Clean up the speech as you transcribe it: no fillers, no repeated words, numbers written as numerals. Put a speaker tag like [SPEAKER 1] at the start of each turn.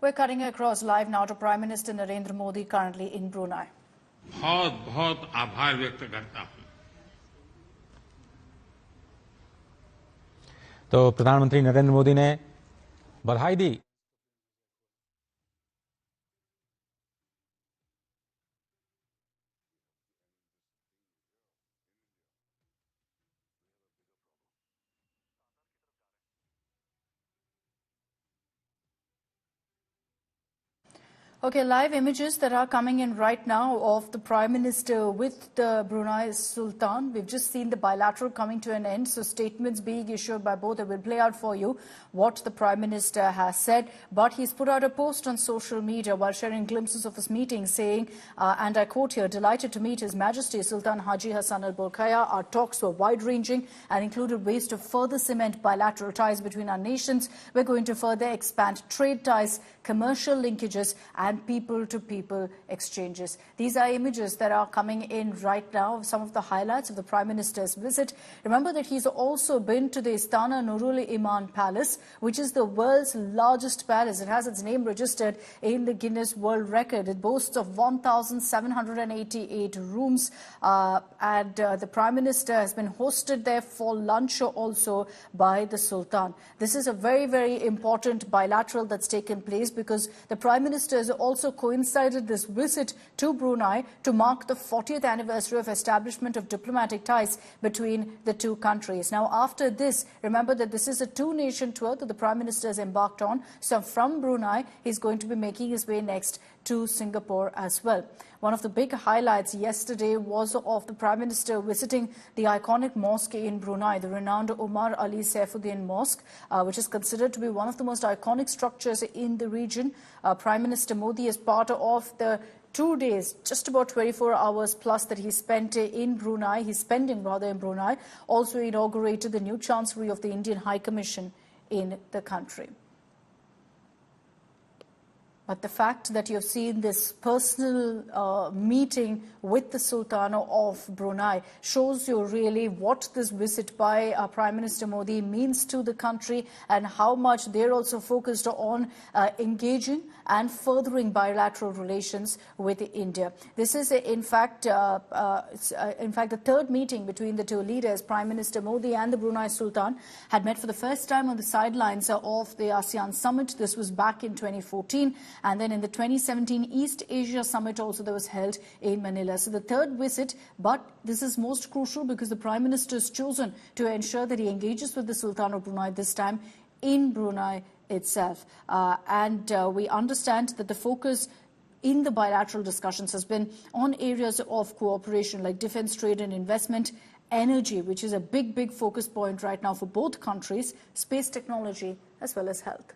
[SPEAKER 1] We're cutting across live now to Prime Minister Narendra Modi, currently in Brunei.
[SPEAKER 2] बहुत बहुत आभार व्यक्त करता हूं।
[SPEAKER 3] तो प्रधानमंत्री नरेंद्र मोदी ने बधाई दी।
[SPEAKER 1] Okay, live images that are coming in right now of the Prime Minister with the Brunei Sultan. We've just seen the bilateral coming to an end, so statements being issued by both. I will play out for you what the Prime Minister has said. But he's put out a post on social media while sharing glimpses of his meeting saying, and I quote here, "Delighted to meet His Majesty Sultan Haji Hassan al-Burqiya. Our talks were wide-ranging and included ways to further cement bilateral ties between our nations. We're going to further expand trade ties, commercial linkages and people-to-people exchanges." These are images that are coming in right now of some of the highlights of the Prime Minister's visit. Remember that he's also been to the Istana Nuruli Iman Palace, which is the world's largest palace. It has its name registered in the Guinness World Record. It boasts of 1,788 rooms, and the Prime Minister has been hosted there for lunch also by the Sultan. This is a very, very important bilateral that's taken place because the Prime Minister has also coincided this visit to Brunei to mark the 40th anniversary of establishment of diplomatic ties between the two countries. Now, after this, remember that this is a two-nation tour that the Prime Minister has embarked on. So from Brunei, he's going to be making his way next to Singapore as well. One of the big highlights yesterday was of the Prime Minister visiting the iconic mosque in Brunei, the renowned Omar Ali Seyfuddin Mosque, which is considered to be one of the most iconic structures in the region. Prime Minister Modi, as part of the 2 days, just about 24 hours plus that he spent in Brunei, he's spending rather in Brunei, also inaugurated the new Chancellery of the Indian High Commission in the country. But the fact that you've seen this personal meeting with the Sultan of Brunei shows you really what this visit by Prime Minister Modi means to the country and how much they're also focused on engaging and furthering bilateral relations with India. This is, in fact, the third meeting between the two leaders. Prime Minister Modi and the Brunei Sultan had met for the first time on the sidelines of the ASEAN Summit. This was back in 2014. And then in the 2017 East Asia Summit also that was held in Manila. So the third visit, but this is most crucial because the Prime Minister has chosen to ensure that he engages with the Sultan of Brunei this time in Brunei itself. We understand that the focus in the bilateral discussions has been on areas of cooperation like defense, trade and investment, energy, which is a big focus point right now for both countries, space technology as well as health.